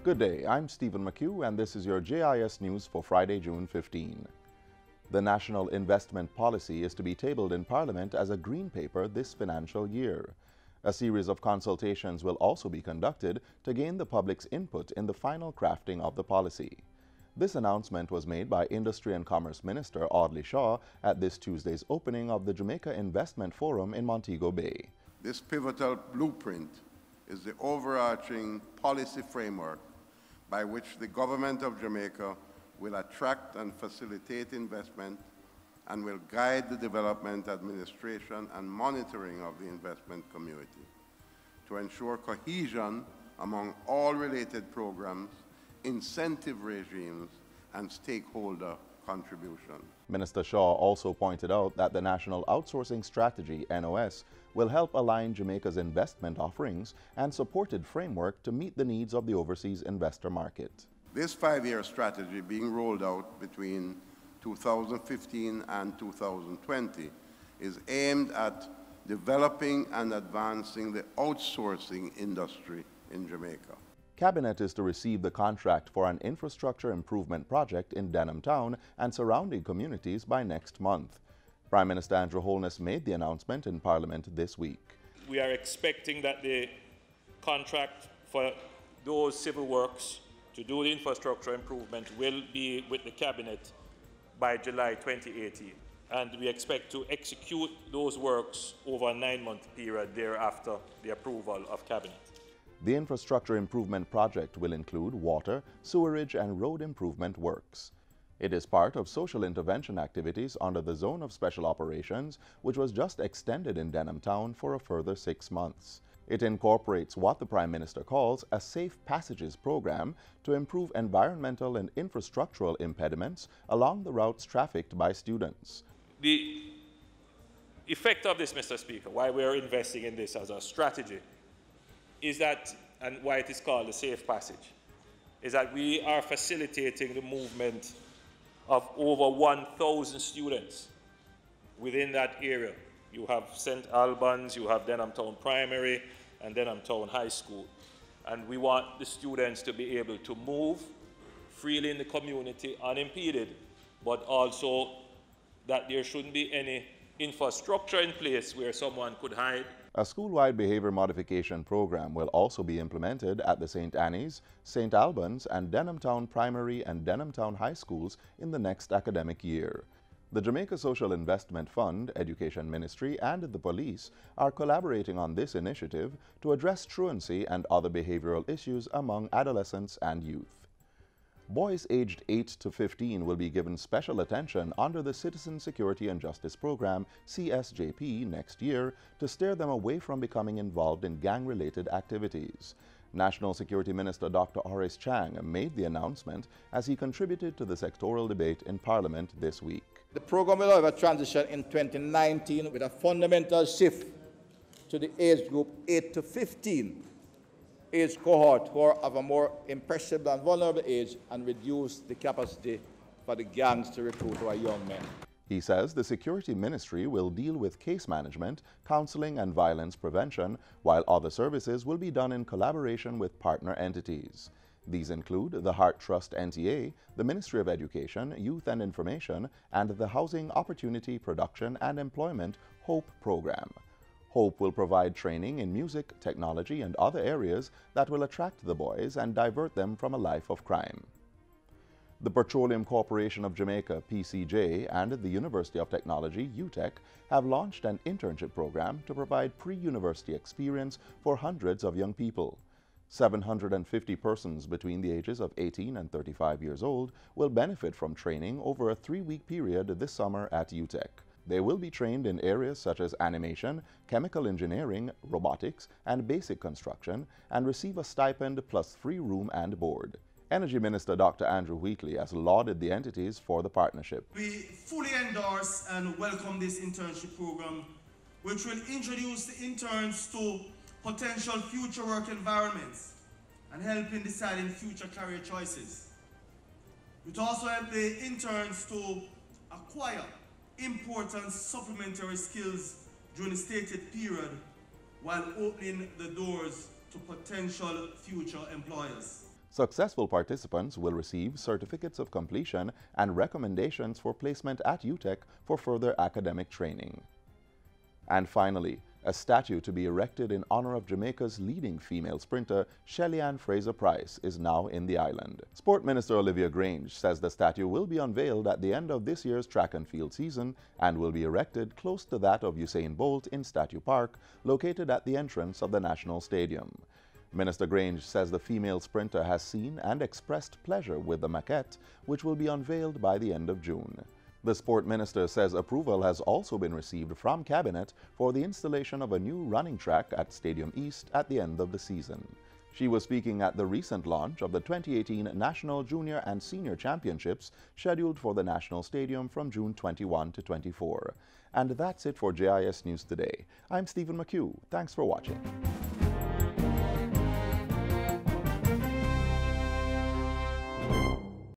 Good day, I'm Stephen McHugh and this is your JIS news for Friday, June 15. The National Investment Policy is to be tabled in Parliament as a green paper this financial year. A series of consultations will also be conducted to gain the public's input in the final crafting of the policy. This announcement was made by Industry and Commerce Minister Audley Shaw at this Tuesday's opening of the Jamaica Investment Forum in Montego Bay. This pivotal blueprint is the overarching policy framework by which the government of Jamaica will attract and facilitate investment and will guide the development, administration, and monitoring of the investment community to ensure cohesion among all related programs, incentive regimes, and stakeholder contribution. Minister Shaw also pointed out that the National Outsourcing Strategy, NOS, will help align Jamaica's investment offerings and supported framework to meet the needs of the overseas investor market. This five-year strategy being rolled out between 2015 and 2020 is aimed at developing and advancing the outsourcing industry in Jamaica. Cabinet is to receive the contract for an infrastructure improvement project in Denham Town and surrounding communities by next month. Prime Minister Andrew Holness made the announcement in Parliament this week. We are expecting that the contract for those civil works to do the infrastructure improvement will be with the Cabinet by July 2018. And we expect to execute those works over a 9-month period thereafter the approval of Cabinet. The infrastructure improvement project will include water, sewerage, and road improvement works. It is part of social intervention activities under the Zone of Special Operations, which was just extended in Denham Town for a further 6 months. It incorporates what the Prime Minister calls a Safe Passages program to improve environmental and infrastructural impediments along the routes trafficked by students. The effect of this, Mr. Speaker, why we are investing in this as a strategy, is that, and why it is called the Safe Passage, is that we are facilitating the movement of over 1,000 students within that area. You have St. Albans, you have Denham Town Primary, and Denham Town High School. And we want the students to be able to move freely in the community unimpeded, but also that there shouldn't be any infrastructure in place where someone could hide. A school-wide behavior modification program will also be implemented at the St. Annie's, St. Albans, and Denham Town Primary and Denham Town High Schools in the next academic year. The Jamaica Social Investment Fund, Education Ministry, and the police are collaborating on this initiative to address truancy and other behavioral issues among adolescents and youth. Boys aged 8 to 15 will be given special attention under the Citizen Security and Justice Program, CSJP, next year to steer them away from becoming involved in gang-related activities. National Security Minister Dr. Horace Chang made the announcement as he contributed to the sectoral debate in Parliament this week. The program will have a transition in 2019 with a fundamental shift to the age group 8 to 15 age cohort who are of a more impressionable and vulnerable age and reduce the capacity for the gangs to recruit our young men. He says the Security Ministry will deal with case management, counseling, and violence prevention, while other services will be done in collaboration with partner entities. These include the Heart Trust NTA, the Ministry of Education, Youth and Information, and the Housing Opportunity Production and Employment HOPE program. HOPE will provide training in music, technology, and other areas that will attract the boys and divert them from a life of crime. The Petroleum Corporation of Jamaica, PCJ, and the University of Technology, UTech, have launched an internship program to provide pre-university experience for hundreds of young people. 750 persons between the ages of 18 and 35 years old will benefit from training over a 3-week period this summer at UTech. They will be trained in areas such as animation, chemical engineering, robotics, and basic construction, and receive a stipend plus free room and board. Energy Minister Dr. Andrew Wheatley has lauded the entities for the partnership. We fully endorse and welcome this internship program, which will introduce the interns to potential future work environments and help in deciding future career choices. It also helps the interns to acquire important supplementary skills during the stated period while opening the doors to potential future employers. Successful participants will receive certificates of completion and recommendations for placement at UTEC for further academic training. And finally, a statue to be erected in honor of Jamaica's leading female sprinter, Shelly-Ann Fraser-Price, is now in the island. Sport Minister Olivia Grange says the statue will be unveiled at the end of this year's track and field season and will be erected close to that of Usain Bolt in Statue Park, located at the entrance of the National Stadium. Minister Grange says the female sprinter has seen and expressed pleasure with the maquette, which will be unveiled by the end of June. The Sport Minister says approval has also been received from Cabinet for the installation of a new running track at Stadium East at the end of the season. She was speaking at the recent launch of the 2018 National Junior and Senior Championships, scheduled for the National Stadium from June 21 to 24. And that's it for JIS News Today. I'm Stephen McHugh. Thanks for watching.